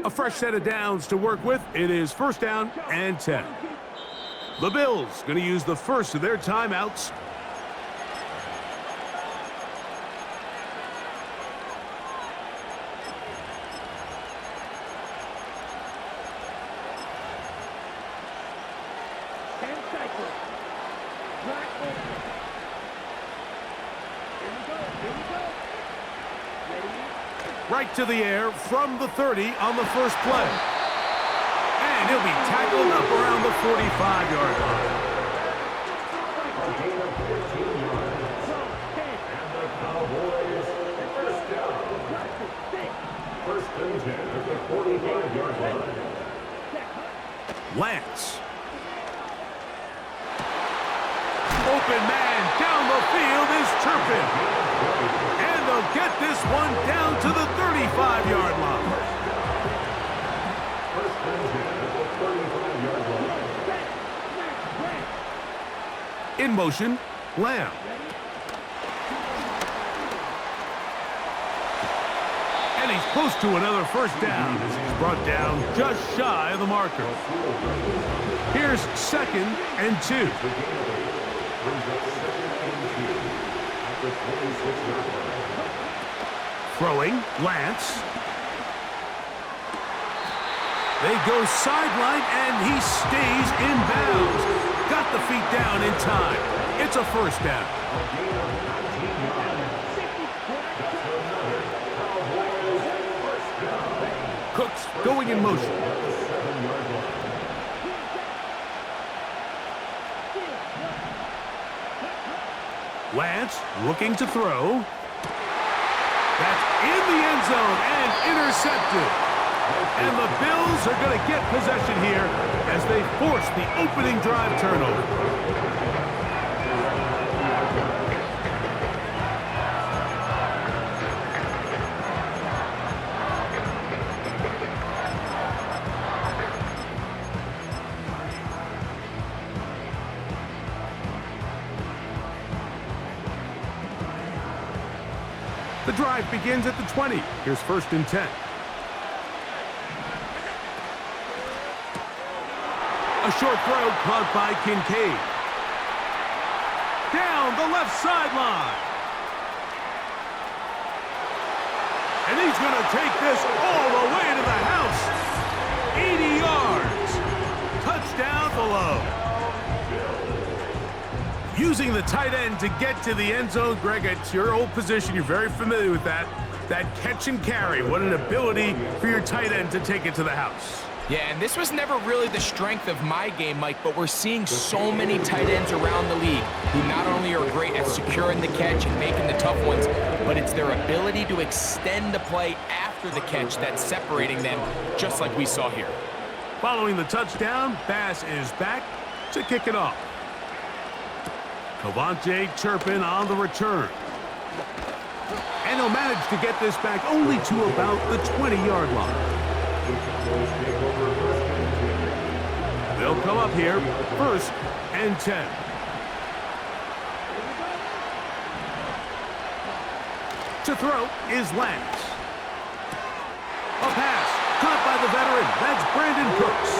A fresh set of downs to work with. It is first down and 10. The Bills going to use the first of their timeouts. Right to the air from the 30 on the first play. And he'll be tackled up around the 45-yard line. And the Cowboys first down. First and 10 at the 45-yard line. Lance. Open man down the field is Turpin. And they'll get this one down to the 35-yard line. First and 10 at the 35-yard line. In motion, Lamb. And he's close to another first down as he's brought down just shy of the marker. Here's second and 2. Throwing, Lance. They go sideline, and he stays in bounds. Got the feet down in time. It's a first down. Cooks going in motion. Lance looking to throw. That's in the end zone and intercepted. And the Bills are going to get possession here as they force the opening drive turnover. The drive begins at the 20. Here's first and 10. A short throw caught by Kincaid. Down the left sideline. And he's going to take this all the way to the house. 80 yards. Touchdown below. Using the tight end to get to the end zone. Greg, it's your old position. You're very familiar with that. That catch and carry. What an ability for your tight end to take it to the house. Yeah, and this was never really the strength of my game, Mike, but we're seeing so many tight ends around the league who not only are great at securing the catch and making the tough ones, but it's their ability to extend the play after the catch that's separating them, just like we saw here. Following the touchdown, Bass is back to kick it off. Cavante Turpin on the return. And he'll manage to get this back only to about the 20-yard line. They'll come up here, first and 10. To throw is Lance. A pass caught by the veteran. That's Brandon Cooks.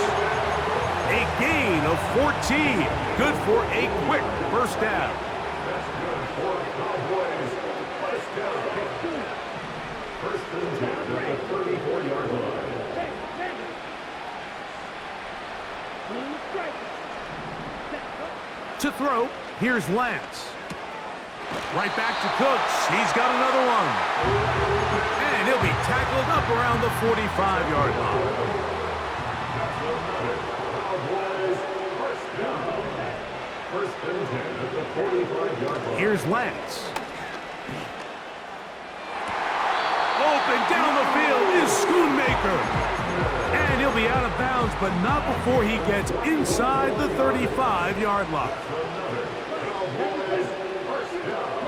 A gain of 14. Good for a quick first down. That's good for Cowboys. First down. First and 10 at the 34-yard line. To throw, here's Lance. Right back to Cooks. He's got another one. And he'll be tackled up around the 45-yard line. First and 10 at the 45-yard line. Here's Lance. Open down the field is Schoonmaker. And he'll be out of bounds, but not before he gets inside the 35-yard line. Cowboys first down.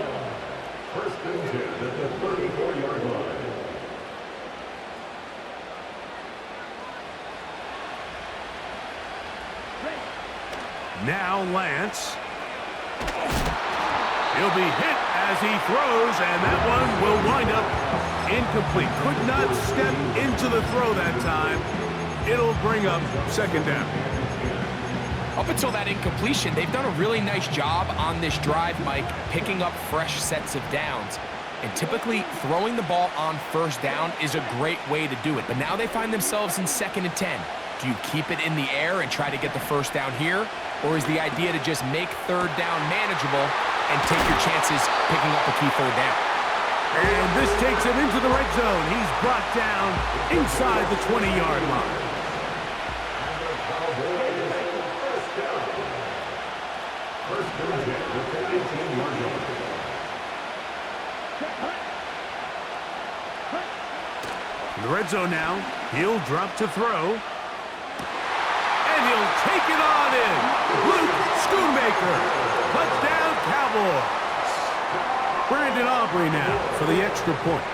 First and 10 at the 34-yard line. Now Lance. He'll be hit as he throws, and that one will wind up incomplete. Could not step into the throw that time. It'll bring up second down. Up until that incompletion, they've done a really nice job on this drive, Mike, picking up fresh sets of downs. And typically, throwing the ball on first down is a great way to do it. But now they find themselves in 2nd and 10. Do you keep it in the air and try to get the first down here? Or is the idea to just make third down manageable and take your chances picking up a key third down? And this takes him into the red zone. He's brought down inside the 20-yard line. In the red zone now, he'll drop to throw. And he'll take it on in. Luke Schoonmaker. Touchdown, Cowboys. Brandon Aubrey now for the extra point.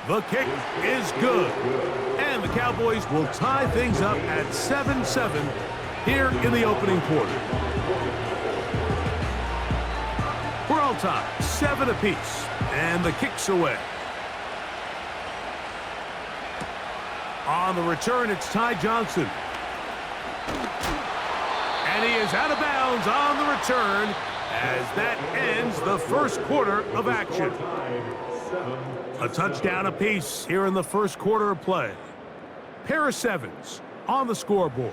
The kick is good. And the Cowboys will tie things up at 7-7 here in the opening quarter. We're all tied, 7 apiece. And the kick's away. On the return, it's Ty Johnson. And he is out of bounds on the return as that ends the first quarter of action. A touchdown apiece here in the first quarter of play. Pair of 7s on the scoreboard.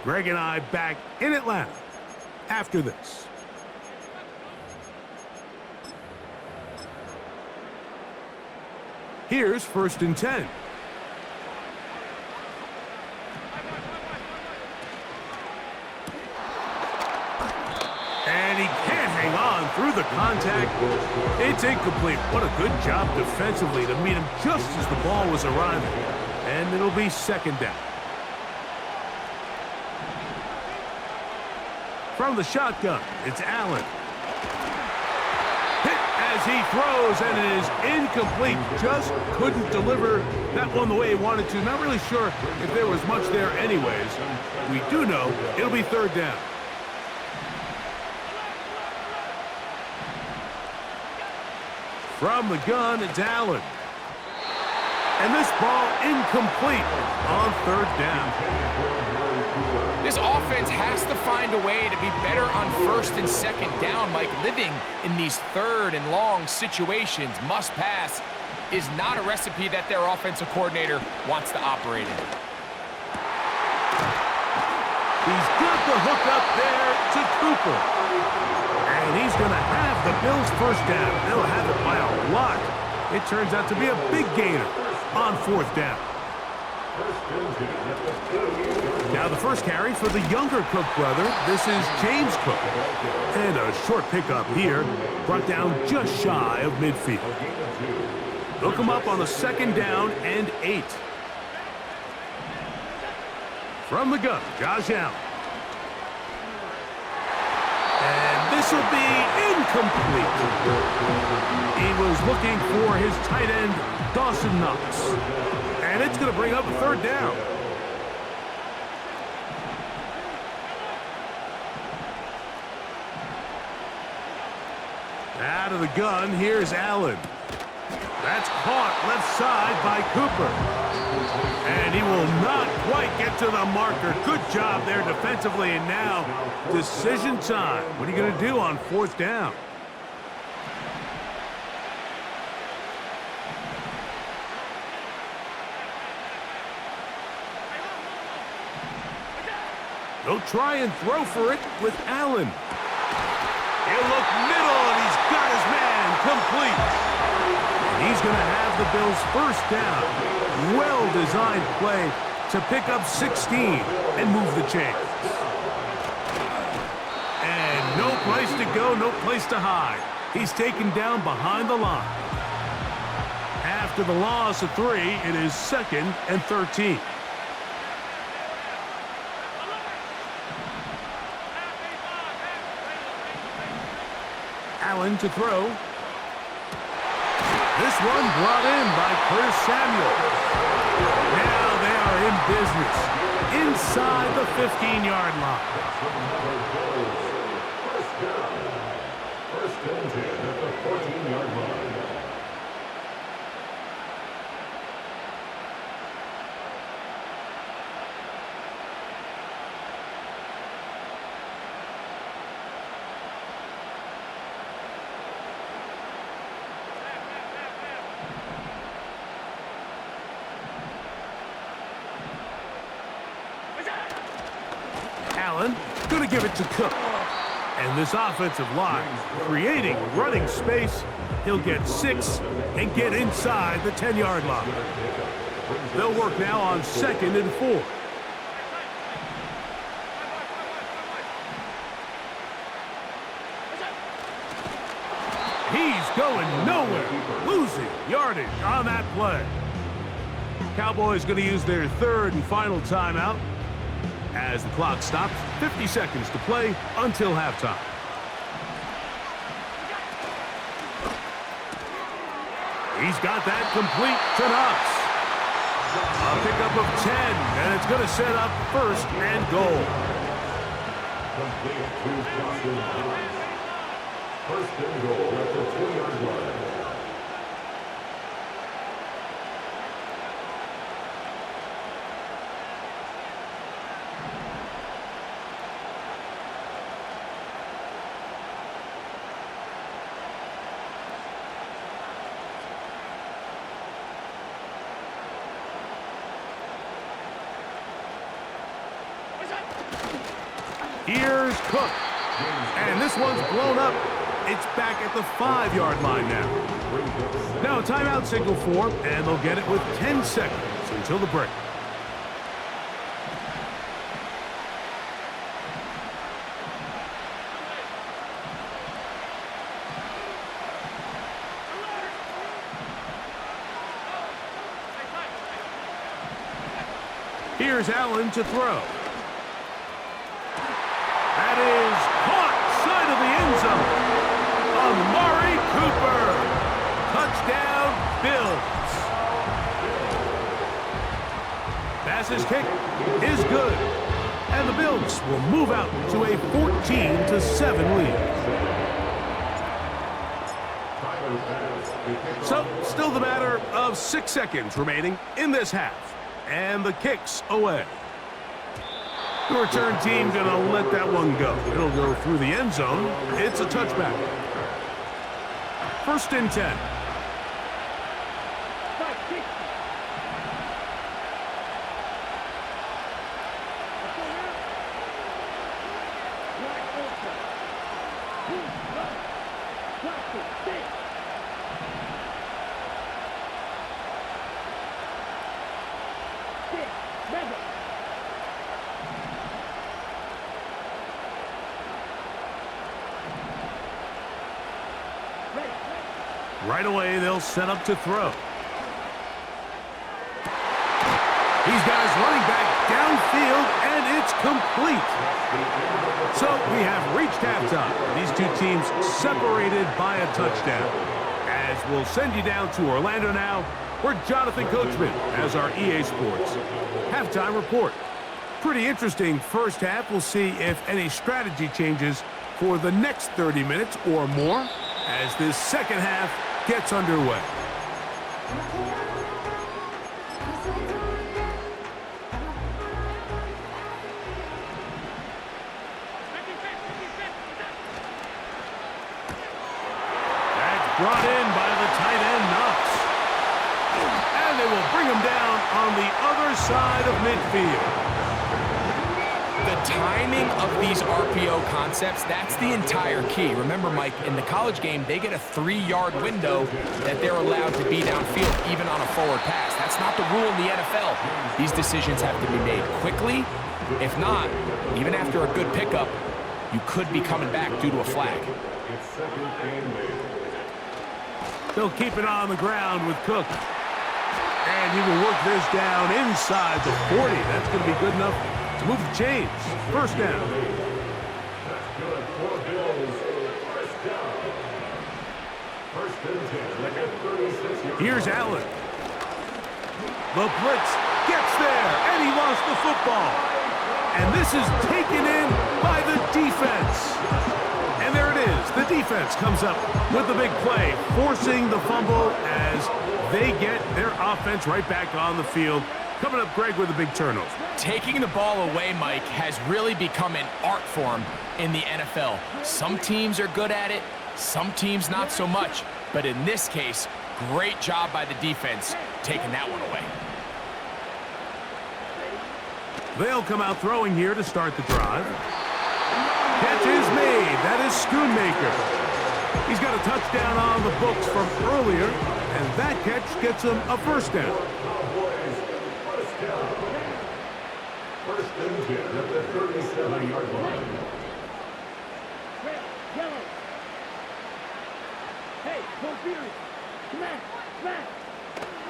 Greg and I back in Atlanta after this. Here's 1st and 10. And he can't hang on through the contact. It's incomplete. What a good job defensively to meet him just as the ball was arriving. And it'll be 2nd down. From the shotgun, it's Allen. Hit as he throws, and it is incomplete. Just couldn't deliver that one the way he wanted to. Not really sure if there was much there anyways. We do know it'll be 3rd down. From the gun, it's Allen. And this ball incomplete on 3rd down. This offense has to find a way to be better on 1st and 2nd down, Mike. Living in these 3rd and long situations, must pass, is not a recipe that their offensive coordinator wants to operate in. He's got the hook up there to Cooper. And he's going to have the Bills' first down. They'll have it by a lot. It turns out to be a big gainer on 4th down. Now the first carry for the younger Cook brother. This is James Cook. And a short pickup here, brought down just shy of midfield. They'll come up on a 2nd down and 8. From the gun, Josh Allen. And this will be incomplete. He was looking for his tight end, Dawson Knox. And it's going to bring up a 3rd down. Out of the gun, here's Allen. That's caught left side by Cooper. And he will not quite get to the marker. Good job there defensively. And now, decision time. What are you going to do on 4th down? They'll try and throw for it with Allen. He'll look middle, and he's got his man complete. And he's going to have the Bills' first down. Well-designed play to pick up 16 and move the chains. And no place to go, no place to hide. He's taken down behind the line. After the loss of 3, it is 2nd and 13. Allen to throw. This one brought in by Curtis Samuel. Now they are in business inside the 15-yard line. 14-yard line. Allen going to give it to Cook. And this offensive line creating running space. He'll get 6 and get inside the 10-yard line. They'll work now on 2nd and 4. He's going nowhere, losing yardage on that play. Cowboys going to use their 3rd and final timeout as the clock stops. 50 seconds to play until halftime. He's got that complete to Knox. A pickup of 10, and it's going to set up 1st and goal. Complete to Justin Knox. 1st and goal at the 2-yard line. Here's Cook. And this one's blown up. It's back at the 5-yard line now. Now a timeout signal for, and they'll get it with 10 seconds until the break. Here's Allen to throw. That is caught side of the end zone. Amari Cooper. Touchdown, Bills. Pass's kick is good. And the Bills will move out to a 14-7 lead. So, still the matter of 6 seconds remaining in this half. And the kick's away. The return team going to let that one go. It'll go through the end zone. It's a touchback. 1st and 10. Right away, they'll set up to throw. He's got his running back downfield, and it's complete. So we have reached halftime. These two teams separated by a touchdown. As we'll send you down to Orlando now, where Jonathan Coachman has our EA Sports halftime report. Pretty interesting first half. We'll see if any strategy changes for the next 30 minutes or more as this second half gets underway. That's brought in by the tight end, Knox. And they will bring him down on the other side of midfield. The timing of these RPO concepts, that's the entire key. Remember, Mike, in the college game, they get a 3-yard window that they're allowed to be downfield, even on a forward pass. That's not the rule in the NFL. These decisions have to be made quickly. If not, even after a good pickup, you could be coming back due to a flag. They'll keep it on the ground with Cook. And he will work this down inside the 40. That's going to be good enough to move the chains. 1st down. Here's Allen. The blitz gets there, and he lost the football. And this is taken in by the defense. And there it is. The defense comes up with the big play, forcing the fumble as they get their offense right back on the field. Coming up, Greg, with a big turnover. Taking the ball away, Mike, has really become an art form in the NFL. Some teams are good at it, some teams not so much. But in this case, great job by the defense taking that one away. They'll come out throwing here to start the drive. Catch is made. That is Schoonmaker. He's got a touchdown on the books from earlier, and that catch gets him a first down. First and 10 at the 37-yard line. Yellow. Hey, go Fury. Smash.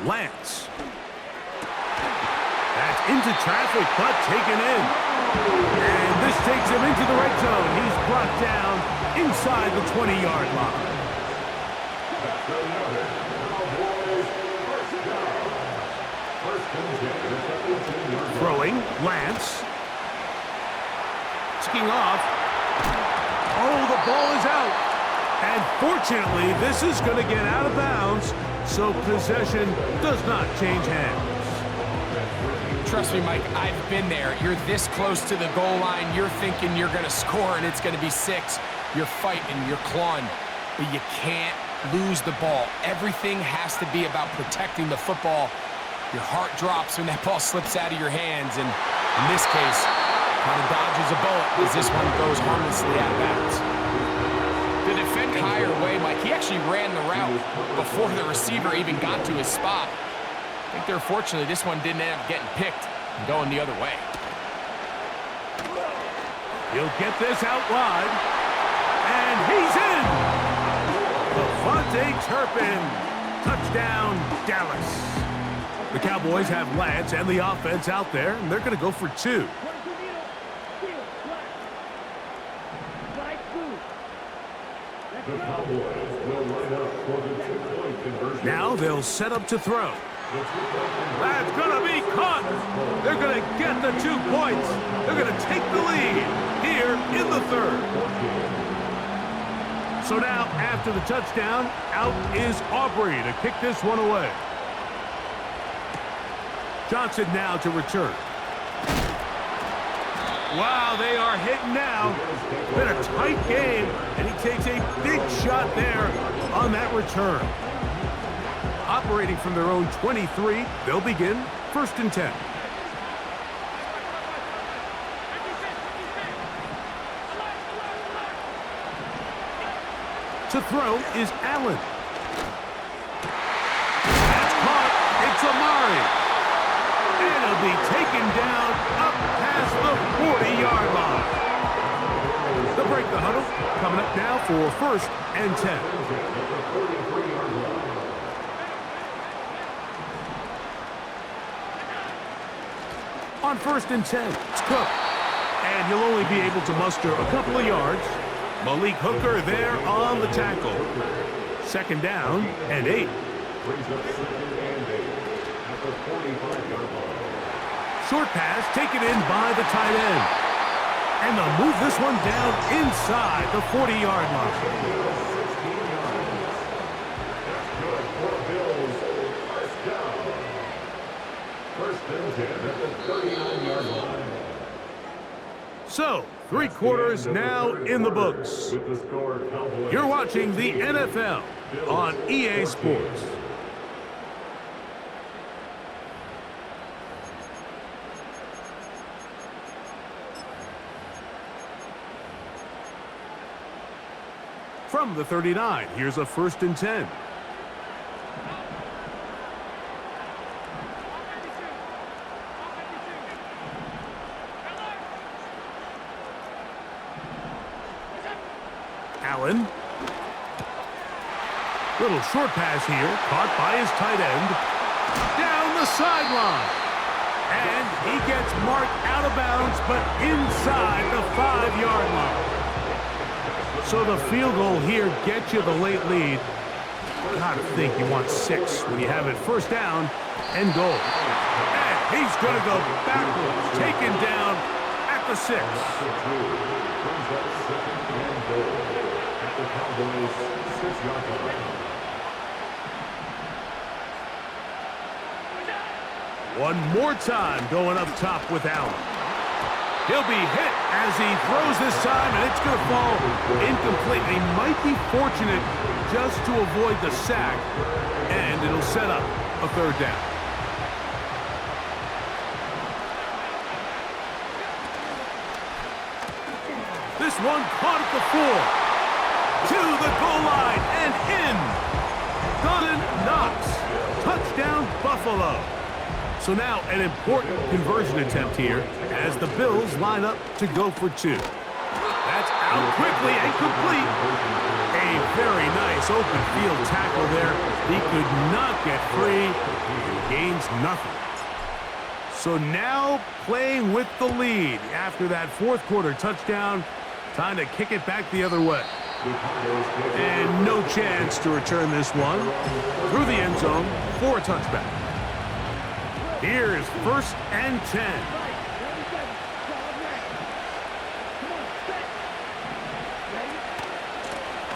Lance. That's into traffic, but taken in. And this takes him into the red zone. He's brought down inside the 20-yard line. That's another Cowboys first down. First and 10 at the 15-yard line. Throwing, Lance. Skiing off. Oh, the ball is out. And fortunately, this is going to get out of bounds, so possession does not change hands. Trust me, Mike, I've been there. You're this close to the goal line. You're thinking you're going to score and it's going to be 6. You're fighting, you're clawing, but you can't lose the ball. Everything has to be about protecting the football. Your heart drops when that ball slips out of your hands, and in this case, kind of dodges a bullet as this one goes harmlessly out of bounds. The defend higher way, Mike, he actually ran the route before the receiver even got to his spot. I think they're fortunate this one didn't end up getting picked and going the other way. He'll get this out wide, and he's in! Levante Turpin, touchdown Dallas. The Cowboys have Lance and the offense out there, and they're going to go for 2. The Cowboys will line up for the 2-point conversion. Now they'll set up to throw. That's going to be caught. They're going to get the 2 points. They're going to take the lead here in the 3rd. So now, after the touchdown, out is Aubrey to kick this one away. Johnson now to return. Wow, they are hitting now. Been a tight game, and he takes a big shot there on that return. Operating from their own 23, they'll begin 1st and 10. To throw is Allen. That's caught. It's Amari. And it'll be taken down up past the 40-yard line. They'll break the huddle. Coming up now for 1st and 10. On 1st and 10, it's Cook. And he'll only be able to muster a couple of yards. Malik Hooker there on the tackle. 2nd down and 8. Short pass taken in by the tight end. And they'll move this one down inside the 40-yard line. First and 10 at the 39-yard line. So, 3 quarters now in the books. With the score, Cowboys. You're watching the NFL on EA Sports. From the 39, here's a 1st and 10. Allen. Little short pass here, caught by his tight end. Down the sideline. And he gets marked out of bounds, but inside the 5-yard line. So the field goal here gets you the late lead. Gotta think you want 6 when you have it 1st down and goal. And he's gonna go backwards, taken down at the 6. one more time going up top with Allen. He'll be hit as he throws this time, and it's going to fall incomplete. He might be fortunate just to avoid the sack, and it'll set up a third down. This one caught at the 4. To the goal line and in. Gunn Knox. Touchdown, Buffalo. So now an important conversion attempt here as the Bills line up to go for 2. That's out quickly and complete. A very nice open field tackle there. He could not get free and gains nothing. So now playing with the lead after that fourth quarter touchdown. Time to kick it back the other way. And no chance to return this one through the end zone for a touchback. Here's 1st and 10.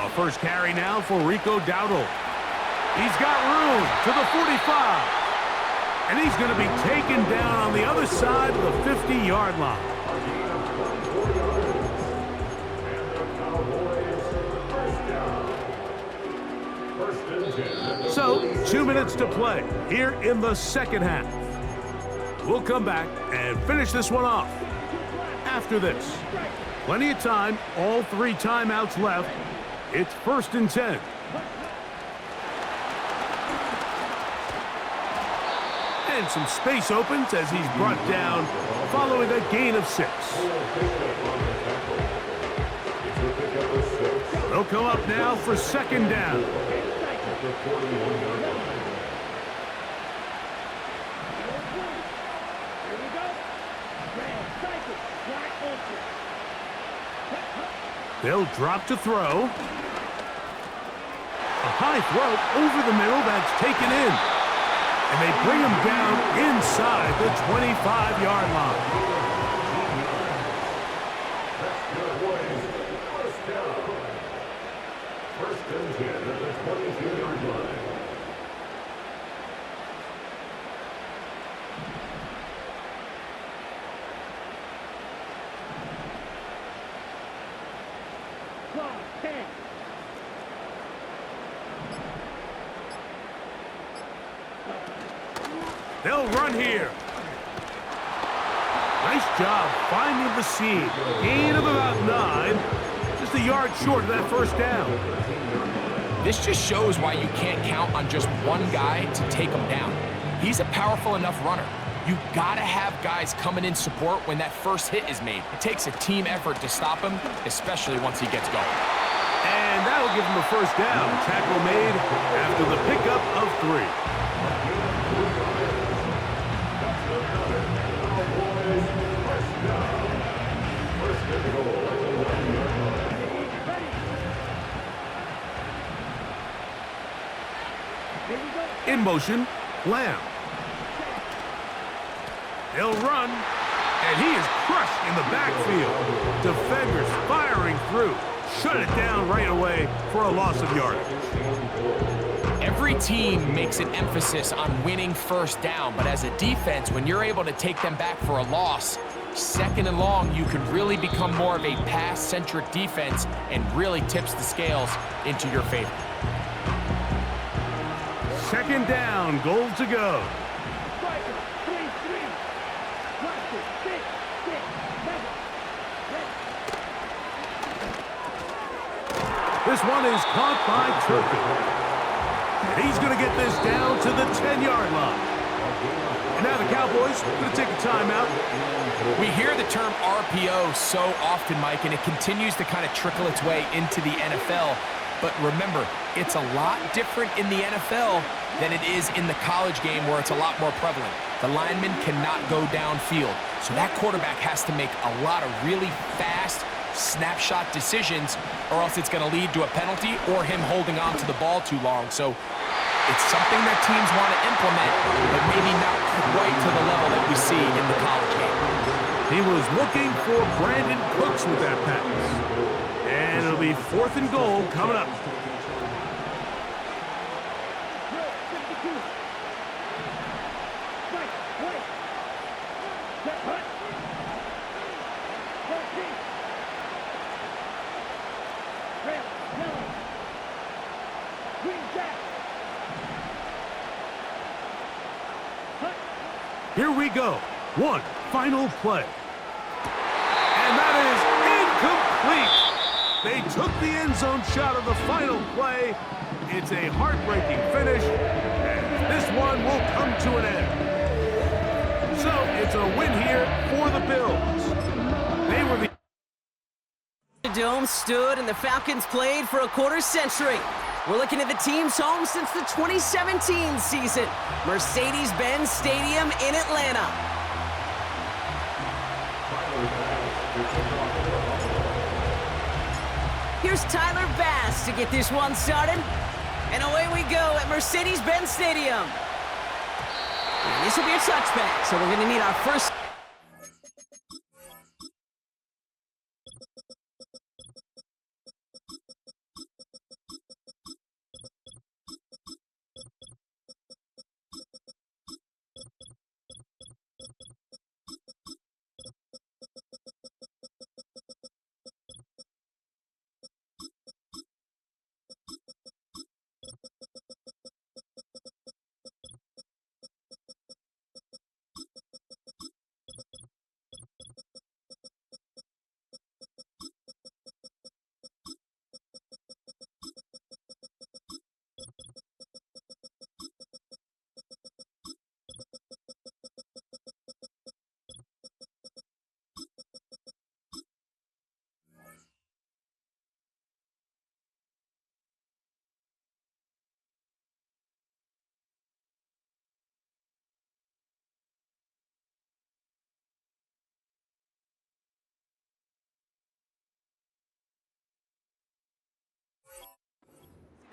A first carry now for Rico Dowdle. He's got room to the 45. And he's going to be taken down on the other side of the 50-yard line. So, 2 minutes to play here in the second half. We'll come back and finish this one off after this. Plenty of time, all 3 timeouts left. It's 1st and 10. And some space opens as he's brought down following a gain of 6. They'll come up now for 2nd down. They'll drop to throw. A high throw over the middle that's taken in. And they bring him down inside the 25-yard line. They'll run here. Nice job finding the seam. Gain of about 9. Just a yard short of that 1st down. This just shows why you can't count on just one guy to take him down. He's a powerful enough runner. You've got to have guys coming in support when that first hit is made. It takes a team effort to stop him, especially once he gets going. And that'll give him a 1st down. Tackle made after the pickup of 3. In motion, Lamb. He'll run, and he is crushed in the backfield. Defenders firing through. Shut it down right away for a loss of yardage. Every team makes an emphasis on winning 1st down, but as a defense, when you're able to take them back for a loss, 2nd and long, you can really become more of a pass-centric defense and really tips the scales into your favor. 2nd down, goal to go. This one is caught by Turpin. And he's going to get this down to the 10-yard line. And now the Cowboys are going to take a timeout. We hear the term RPO so often, Mike, and it continues to kind of trickle its way into the NFL. But remember, it's a lot different in the NFL than it is in the college game where it's a lot more prevalent. The lineman cannot go downfield. So that quarterback has to make a lot of really fast snapshot decisions or else it's going to lead to a penalty or him holding on to the ball too long. So it's something that teams want to implement, but maybe not quite to the level that we see in the college game. He was looking for Brandon Cooks with that pass. And it'll be 4th and goal coming up. Here we go. One final play. And that is incomplete. They took the end zone shot of the final play. It's a heartbreaking finish, and this one will come to an end. So it's a win here for the Bills. They were The Dome stood and the Falcons played for a quarter century. We're looking at the team's home since the 2017 season, Mercedes-Benz Stadium in Atlanta. Here's Tyler Bass to get this one started. And away we go at Mercedes-Benz Stadium. And this will be a touchback, so we're going to need our first...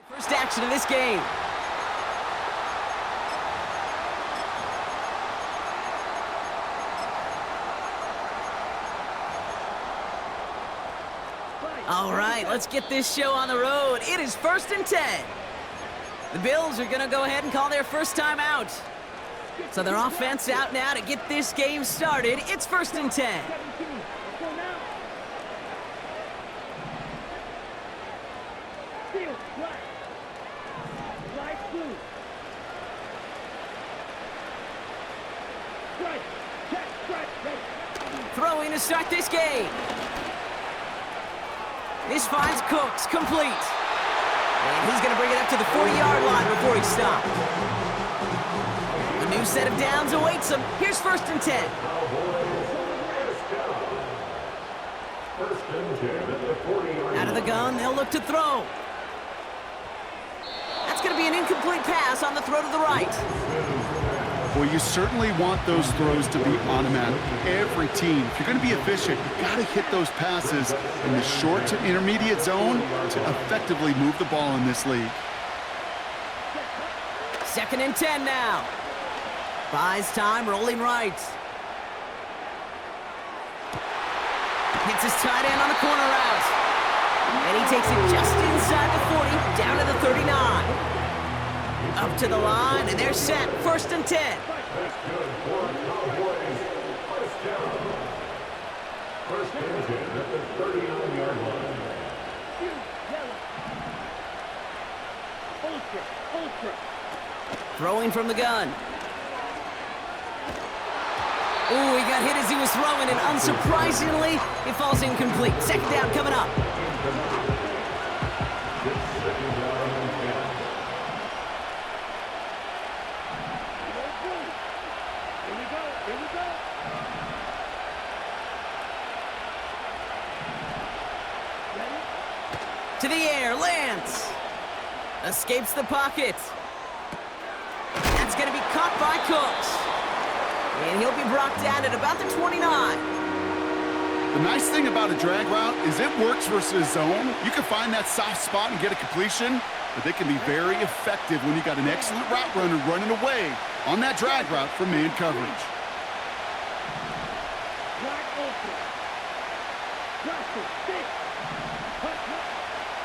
First action of this game. All right, let's get this show on the road. It is 1st and 10. The Bills are going to go ahead and call their first time out. So their offense out now to get this game started. It's 1st and 10. Throwing to start this game. This finds Cooks, complete. And he's going to bring it up to the 40-yard line before he stopped. A new set of downs awaits him. Here's 1st and 10. Out of the gun, they'll look to throw. That's going to be an incomplete pass on the throw to the right. Well, you certainly want those throws to be automatic. Every team, if you're going to be efficient, you've got to hit those passes in the short to intermediate zone to effectively move the ball in this league. 2nd and 10 now. Buys time, rolling right. Hits his tight end on the corner route. And he takes it just inside the 40, down to the 39. Up to the line, and they're set. 1st and 10. First and 10 at the 39-yard line. Throwing from the gun. Ooh, he got hit as he was throwing, and unsurprisingly, it falls incomplete. 2nd down coming up. To the air, lands. Escapes the pocket. That's going to be caught by Cooks. And he'll be brought down at about the 29. The nice thing about a drag route is it works versus zone. You can find that soft spot and get a completion, but they can be very effective when you got an excellent route runner running away on that drag route from man coverage.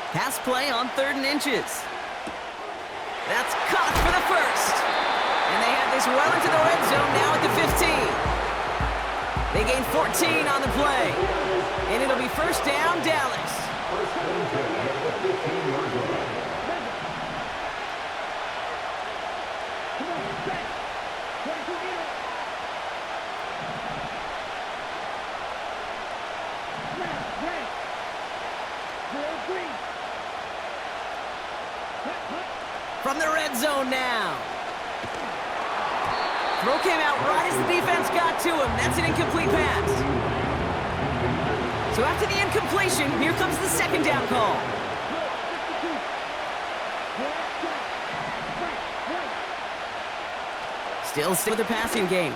Pass play on 3rd and inches. That's caught for the first. And they have this well into the red zone now at the 15. They gain 14 on the play. And it'll be 1st down, Dallas. from the red zone now. Throw came out right as the defense got to him. That's an incomplete pass. So after the incompletion, here comes the second down call. Still with the passing game.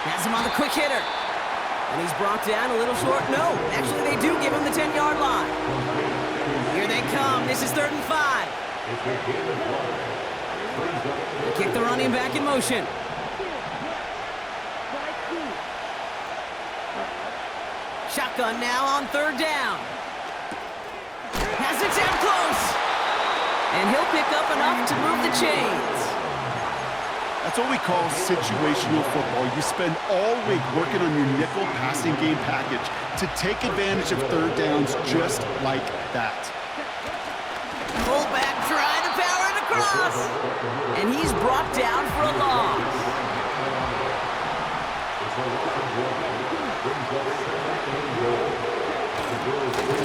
Has him on the quick hitter. And he's brought down a little short. No, actually they do give him the 10-yard line. Here they come. This is 3rd and 5. They kick the running back in motion. Shotgun now on 3rd down. Has it down close. And he'll pick up enough to move the chains. That's what we call situational football. You spend all week working on your nickel passing game package to take advantage of 3rd downs just like that. Fullback trying to power it across. And he's brought down for a loss.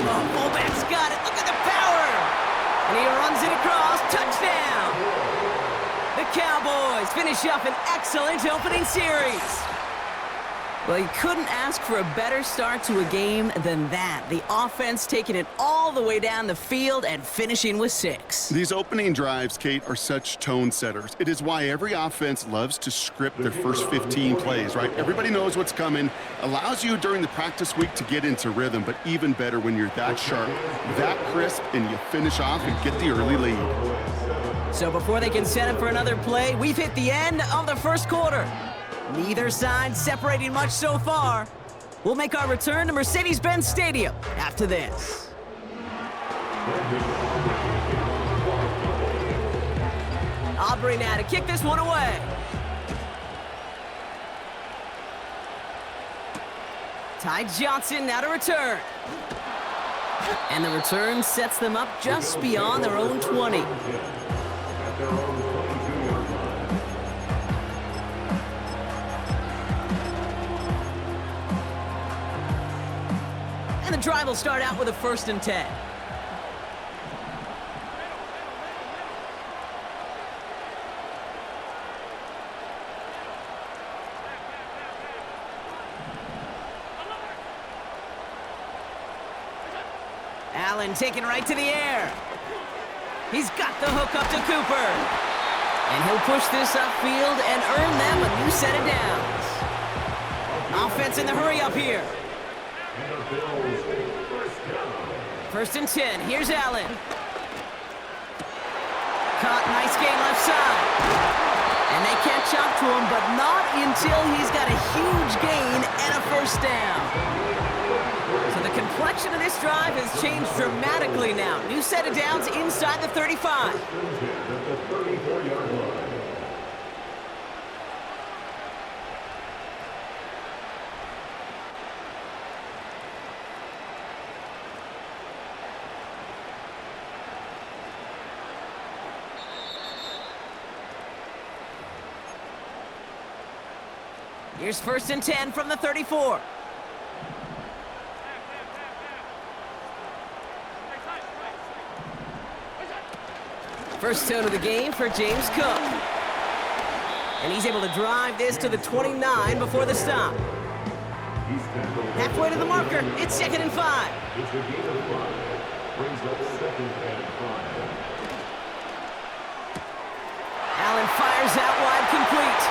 Oh, fullback's got it. Look at the power. And he runs it across. Touchdown. The Cowboys finish up an excellent opening series. Well, you couldn't ask for a better start to a game than that. The offense taking it all the way down the field and finishing with 6. These opening drives, Kate, are such tone setters. It is why every offense loves to script their first 15 plays, right? Everybody knows what's coming. Allows you during the practice week to get into rhythm, but even better when you're that sharp, that crisp, and you finish off and get the early lead. So before they can set up for another play, we've hit the end of the first quarter. Neither side separating much so far. We'll make our return to Mercedes-Benz Stadium after this. Aubrey now to kick this one away. Ty Johnson now to return. And the return sets them up just beyond their own 20. And the drive will start out with a 1st and 10. Allen taken right to the air. He's got the hook up to Cooper. And he'll push this upfield and earn them a new set of downs. Offense in the hurry up here. 1st and 10. Here's Allen. Caught, nice gain left side. And they catch up to him, but not until he's got a huge gain and a 1st down. So the complexion of this drive has changed dramatically now. New set of downs inside the 35. Here's 1st and 10 from the 34. First down of the game for James Cook. And he's able to drive this to the 29 before the stop. Halfway to the marker, it's 2nd and 5. Allen fires out wide, complete.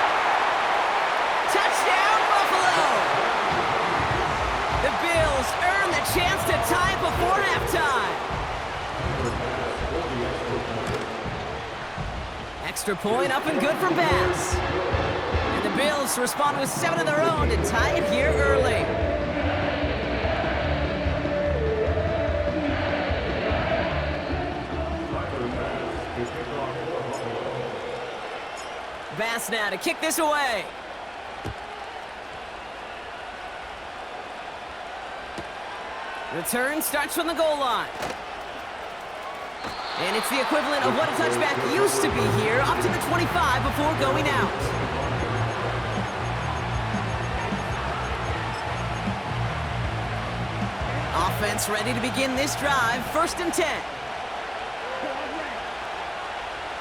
Touchdown, Buffalo! The Bills earn the chance to tie it before halftime. Extra point up and good for Bass. And the Bills respond with 7 of their own to tie it here early. Bass now to kick this away. Return starts from the goal line. And it's the equivalent of what a touchback used to be here, up to the 25 before going out. Offense ready to begin this drive, 1st and 10.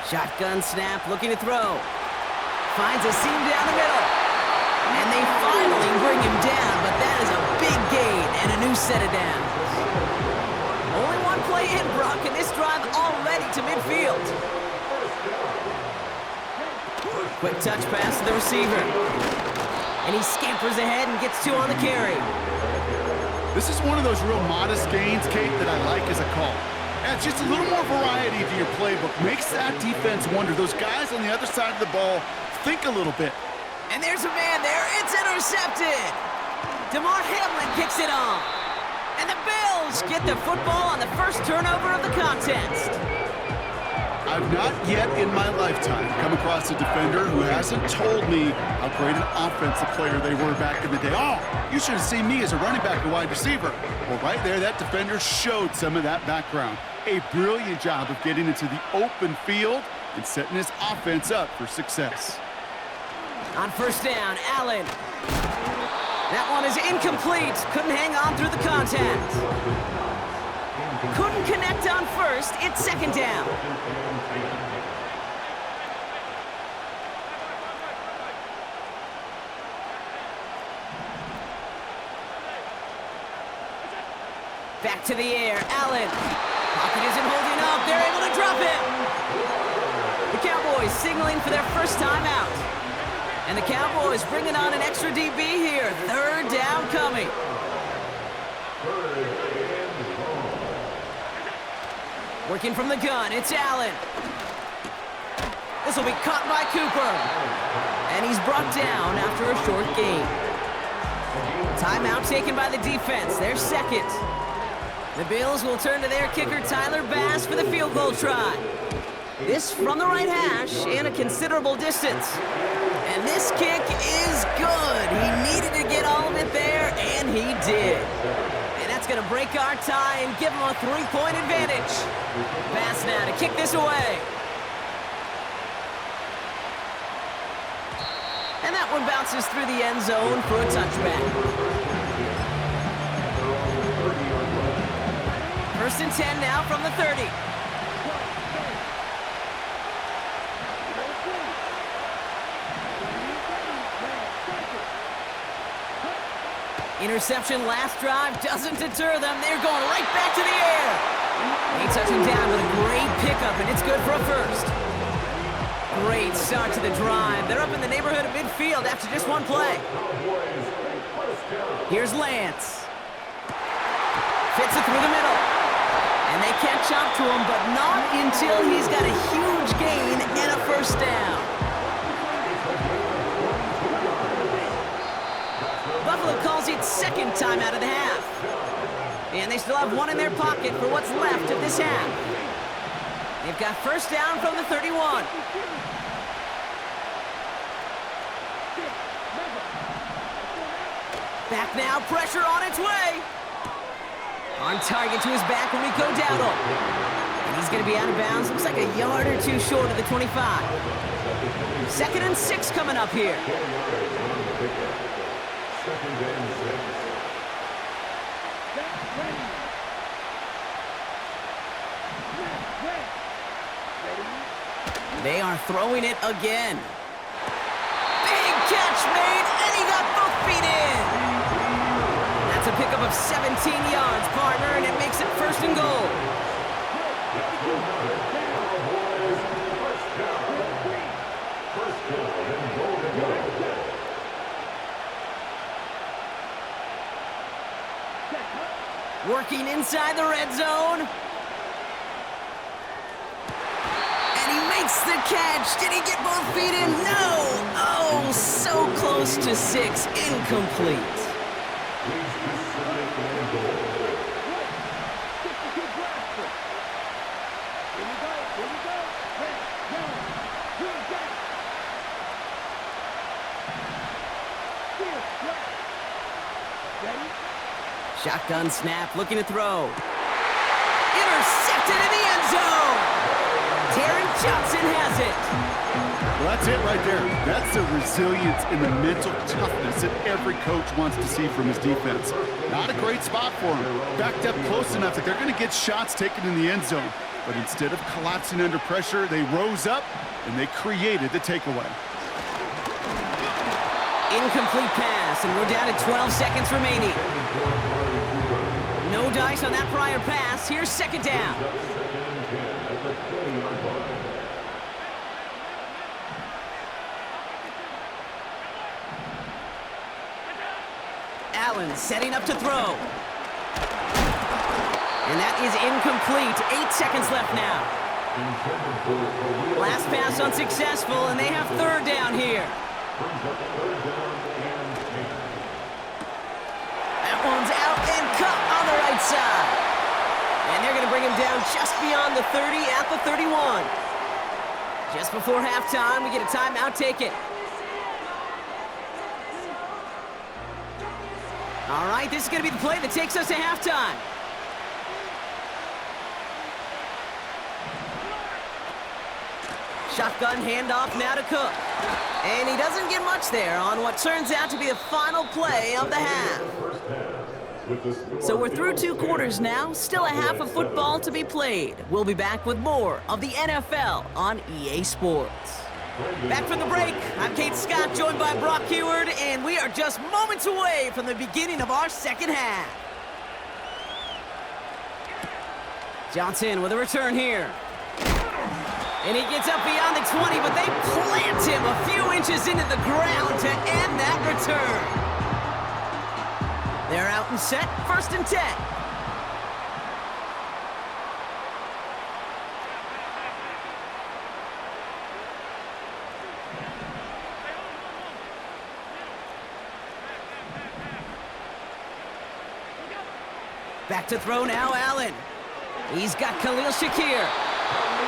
Shotgun snap, looking to throw. Finds a seam down the middle. And they finally bring him down, but that is a big gain and a new set of downs. Only one play in, Brock, and this drive already to midfield. Quick touch pass to the receiver. And he scampers ahead and gets 2 on the carry. This is one of those real modest gains, Kate, that I like as a call. Adds just a little more variety to your playbook. Makes that defense wonder. Those guys on the other side of the ball think a little bit. And there's a man there. It's intercepted. DeMar Hamlin kicks it on. And the Bills get the football on the first turnover of the contest. I've not yet in my lifetime come across a defender who hasn't told me how great an offensive player they were back in the day. Oh, you should have seen me as a running back or wide receiver. Well, right there, that defender showed some of that background. A brilliant job of getting into the open field and setting his offense up for success. On first down, Allen. That one is incomplete. Couldn't hang on through the contact. Couldn't connect on first. It's second down. Back to the air, Allen. Pocket isn't holding up. They're able to drop him. The Cowboys signaling for their first time out. And the Cowboys bringing on an extra DB here. Third down coming. Working from the gun, it's Allen. This will be caught by Cooper. And he's brought down after a short gain. Timeout taken by the defense, their second. The Bills will turn to their kicker, Tyler Bass, for the field goal try. This from the right hash and a considerable distance. And this kick is good. He needed to get all of it there, and he did. And that's going to break our tie and give him a 3-point advantage. Bass now to kick this away. And that one bounces through the end zone for a touchback. First and 10 now from the 30. Interception last drive doesn't deter them. They're going right back to the air. They touch him down with a great pickup, and it's good for a first. Great start to the drive. They're up in the neighborhood of midfield after just one play. Here's Lance. Fits it through the middle. And they catch up to him, but not until he's got a huge gain and a first down. Buffalo calls it second time out of the half. And they still have one in their pocket for what's left of this half. They've got first down from the 31. Back now, pressure on its way. On target to his back when we go down. And he's going to be out of bounds. Looks like a yard or two short of the 25. 2nd and 6 coming up here. They are throwing it again. Big catch made, and he got both feet in. That's a pickup of 17 yards, partner, and it makes it first and goal. Working inside the red zone. And he makes the catch. Did he get both feet in? No! Oh, so close to 6. Incomplete. Shotgun snap, looking to throw. Intercepted in the end zone. Taron Johnson has it. Well, that's it right there. That's the resilience and the mental toughness that every coach wants to see from his defense. Not a great spot for him. Backed up close enough that they're going to get shots taken in the end zone. but instead of collapsing under pressure, they rose up and they created the takeaway. Incomplete pass, and we're down to 12 seconds remaining. No dice on that prior pass. Here's second down. Allen setting up to throw. And that is incomplete. 8 seconds left now. Last pass unsuccessful, and they have third down here. That one's out and cut on the right side. And they're going to bring him down just beyond the 30 at the 31. Just before halftime, we get a timeout. Take it. All right, this is going to be the play that takes us to halftime. Shotgun handoff now to Cook. And he doesn't get much there on what turns out to be the final play of the half. So we're through 2 quarters now, still a half of football to be played. We'll be back with more of the NFL on EA Sports. Back from the break, I'm Kate Scott, joined by Brock Heward, and we are just moments away from the beginning of our second half. Johnson with a return here. And he gets up beyond the 20, but they plant him a few inches into the ground to end that return. They're out and set, 1st and 10. Back to throw now, Allen. He's got Khalil Shakir.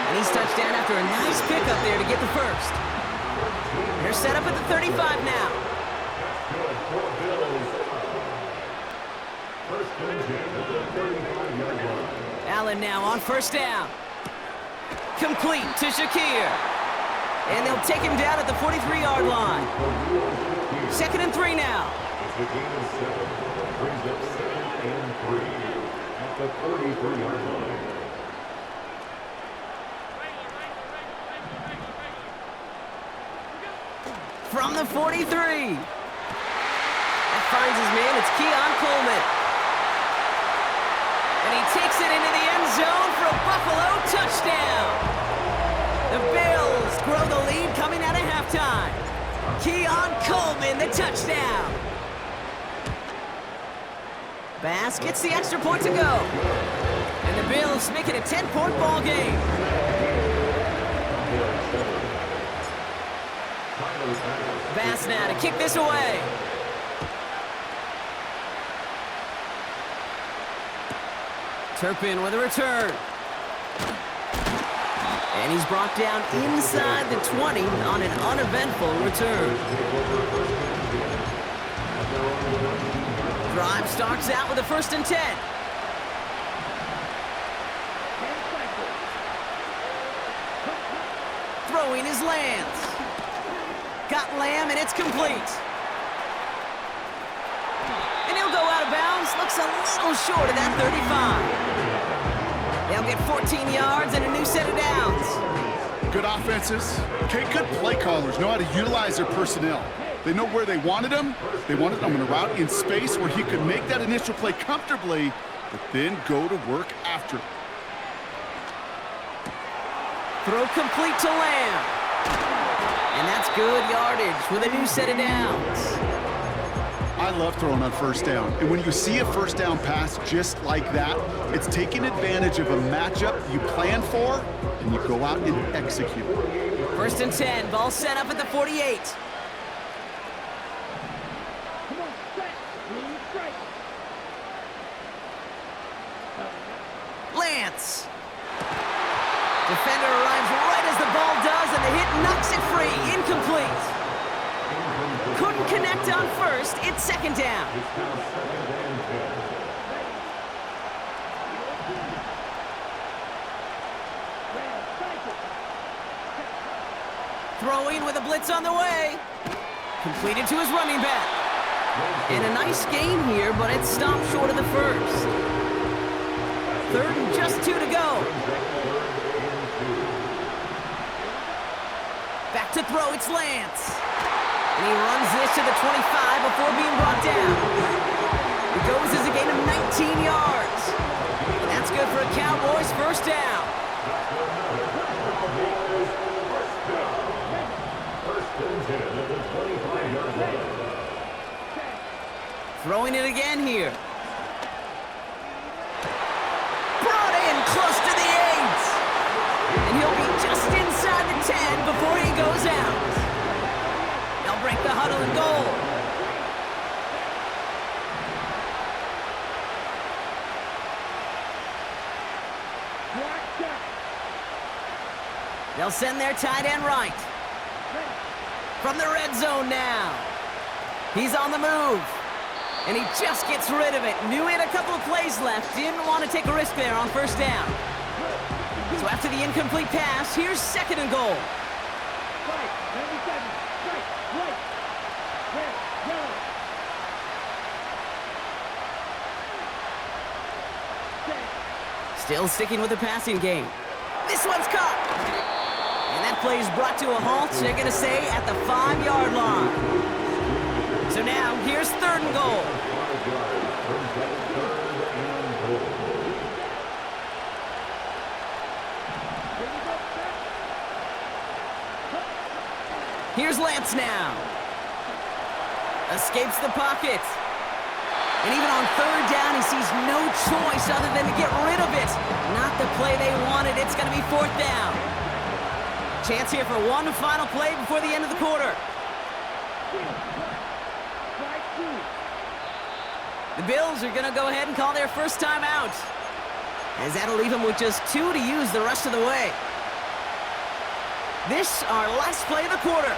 And he's touched down after a nice pickup there to get the first. They're set up at the 35 now. Allen now on 1st down. Complete to Shakir. And they'll take him down at the 43-yard line. 2nd and 3 now. Brings up 2nd and 3 at the 43-yard line. From the 43. That finds his man. It's Keon Coleman. And he takes it into the end zone for a Buffalo touchdown. The Bills grow the lead coming out of halftime. Keon Coleman, the touchdown. Bass gets the extra point to go. And the Bills make it a 10-point ball game. Bass now to kick this away. Turpin with a return. And he's brought down inside the 20 on an uneventful return. Drive starts out with a 1st and 10. Throwing is Lance. Got Lamb, and it's complete. And he'll go out of bounds. Looks a little short of that 35. They'll get 14 yards and a new set of downs. Good offenses. Okay, good play callers know how to utilize their personnel. They know where they wanted him. They wanted him in a route in space where he could make that initial play comfortably, but then go to work after. Throw complete to Lamb. And that's good yardage with a new set of downs. I love throwing on 1st down. And when you see a 1st down pass just like that, it's taking advantage of a matchup you plan for, and you go out and execute. 1st and 10, ball set up at the 48. Lance. Defender arrives right as the ball does, and the hit knocks it free. Incomplete. Couldn't connect on 1st. It's 2nd down. Throwing with a blitz on the way. Completed to his running back. And a nice gain here, but it stopped short of the 1st. 3rd and just 2 to go. To throw, it's Lance. And he runs this to the 25 before being brought down. It goes as a gain of 19 yards. And that's good for a Cowboys first down. First and 10 at the 25-yard line. Throwing it again here. Brought in close to the 8. And he'll be just inside the 10 before he goes out. They'll break the huddle and goal. They'll send their tight end right. From the red zone now. He's on the move. And he just gets rid of it. Knew he had a couple of plays left. Didn't want to take a risk there on first down. So after the incomplete pass, here's second and goal. Still sticking with the passing game. This one's caught. And that play is brought to a halt, they're going to say, at the 5-yard line. So now, here's third and goal. Here's Lance now. Escapes the pocket. And even on third down, he sees no choice other than to get rid of it. Not the play they wanted. It's going to be fourth down. Chance here for one final play before the end of the quarter. The Bills are going to go ahead and call their first time out, as that'll leave them with just 2 to use the rest of the way. This, our last play of the quarter.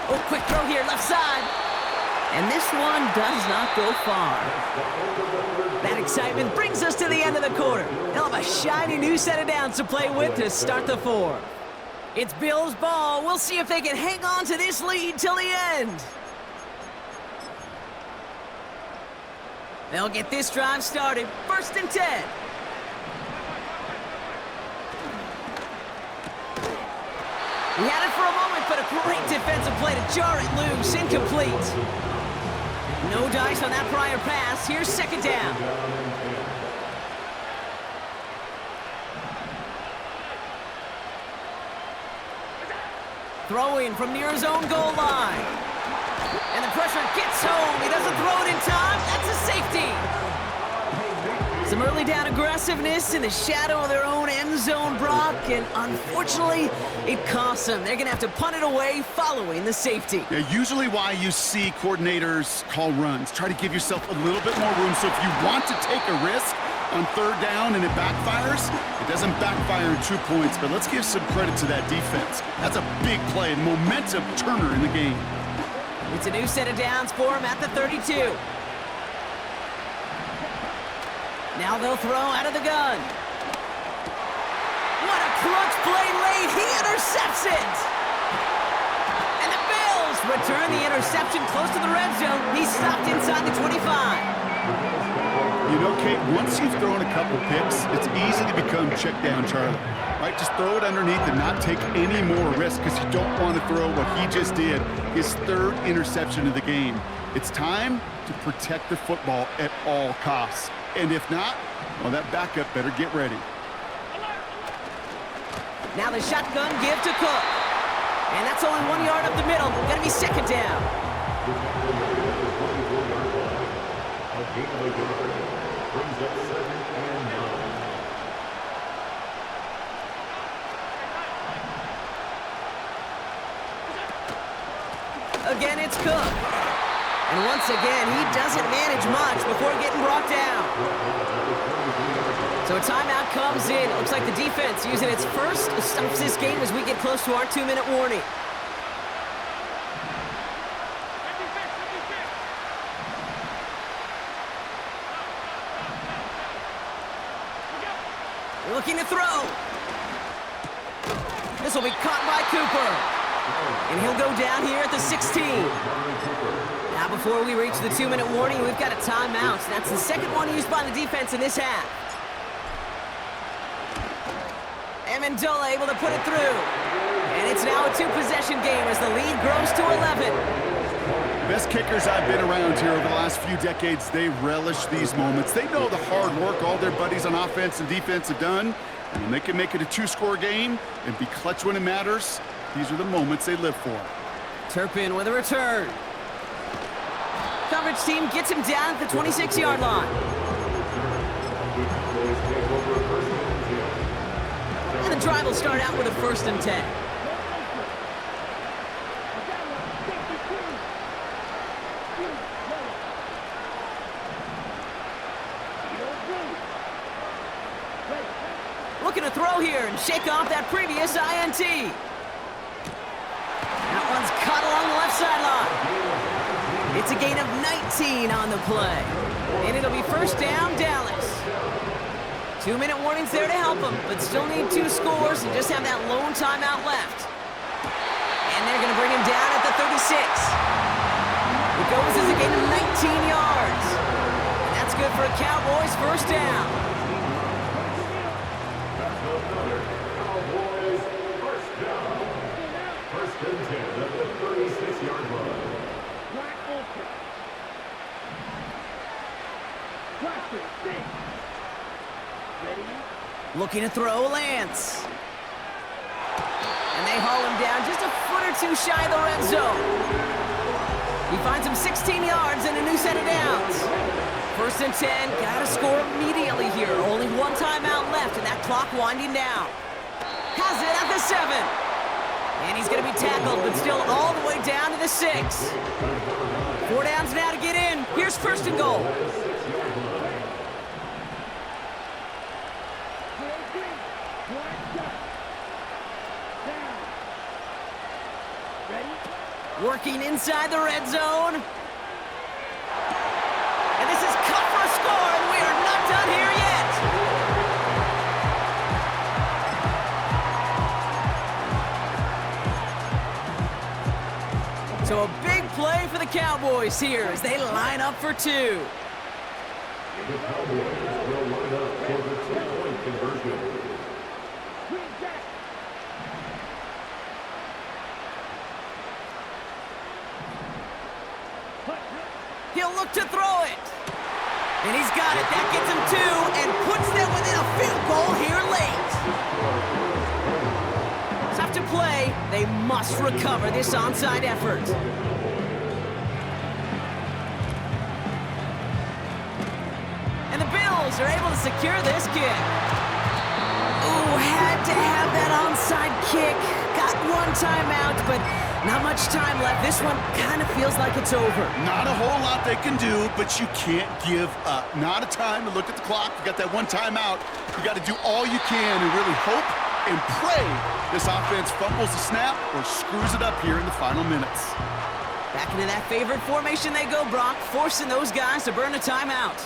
Oh, quick throw here, left side. And this one does not go far. That excitement brings us to the end of the quarter. They'll have a shiny new set of downs to play with to start the fourth. It's Bills ball. We'll see if they can hang on to this lead till the end. They'll get this drive started. First and 10. He had it for a moment, but a great defensive play to jar it loose. Incomplete. No dice on that prior pass. Here's second down. Throwing from near his own goal line. And the pressure gets home. He doesn't throw it in time. That's a safety. Some early down aggressiveness in the shadow of their own end zone, Brock, and unfortunately, it costs them. They're going to have to punt it away following the safety. Yeah, usually why you see coordinators call runs. Try to give yourself a little bit more room, so if you want to take a risk on third down and it backfires, it doesn't backfire in 2 points, but let's give some credit to that defense. That's a big play, a momentum turner in the game. It's a new set of downs for him at the 32. Now they'll throw out of the gun. What a clutch play late. He intercepts it. And the Bills return the interception close to the red zone. He's stopped inside the 25. You know, Kate, once you've thrown a couple picks, it's easy to become check down Charlie. Right? Just throw it underneath and not take any more risk, because you don't want to throw what he just did, his third interception of the game. It's time to protect the football at all costs. And if not, well, that backup better get ready. Now the shotgun give to Cook. And that's only 1 yard up the middle. Gonna be second down. Again, it's Cook. And once again, he doesn't manage much before getting brought down. So a timeout comes in. It looks like the defense using its first stops this game as we get close to our 2-minute warning. Looking to throw. This will be caught by Cooper. And he'll go down here at the 16. Now before we reach the 2-minute warning, we've got a timeout. That's the second one used by the defense in this half. Amendola able to put it through. And it's now a 2-possession game as the lead grows to 11. Best kickers I've been around here over the last few decades, they relish these moments. They know the hard work all their buddies on offense and defense have done. And when they can make it a 2-score game and be clutch when it matters, these are the moments they live for. Turpin with a return. Coverage team gets him down at the 26-yard line. And the drive will start out with a 1st and 10. Looking to throw here and shake off that previous INT. That one's caught along the left sideline. It's a gain of 19 on the play. And it'll be 1st down, Dallas. 2-minute warnings there to help them, but still need 2 scores and just have that lone timeout left. And they're going to bring him down at the 36. It goes as a gain of 19 yards. And that's good for a Cowboys 1st down. Cowboys, 1st down. 1st and 10 at the 36-yard line. Black open. Watch it. Stay. Ready? Looking to throw, Lance. And they haul him down just a foot or 2 shy of the red zone. He finds him 16 yards and a new set of downs. 1st and 10, gotta score immediately here. Only 1 timeout left and that clock winding down. Has it at the 7. And he's gonna be tackled, but still all the way down to the 6. 4 downs now to get in. Here's 1st and goal. Working inside the red zone. And this is cut for a score, and we are not done here yet. So a big play for the Cowboys here as they line up for 2. The Cowboys will line up for the 2-point conversion. He'll look to throw it. And he's got it. That gets him 2 and puts them within a field goal here late. Tough to play. They must recover this onside effort. And the Bills are able to secure this kick. Ooh, had to have that onside kick. Got 1 timeout, but not much time left. This one kind of feels like it's over. Not a whole lot they can do, but you can't give up. Not a time to look at the clock. You got that 1 timeout. You got to do all you can and really hope and pray this offense fumbles the snap or screws it up here in the final minutes. Back into that favorite formation they go, Brock, forcing those guys to burn a timeout.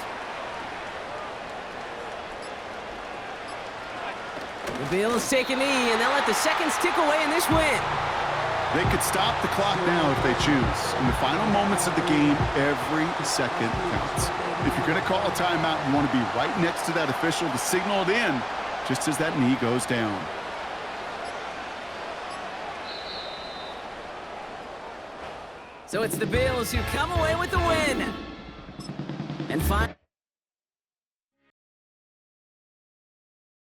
The Bills take a knee, and they'll let the seconds tick away in this win. They could stop the clock now if they choose. In the final moments of the game, every second counts. If you're going to call a timeout, you want to be right next to that official to signal it in just as that knee goes down. So it's the Bills who come away with the win. And finally,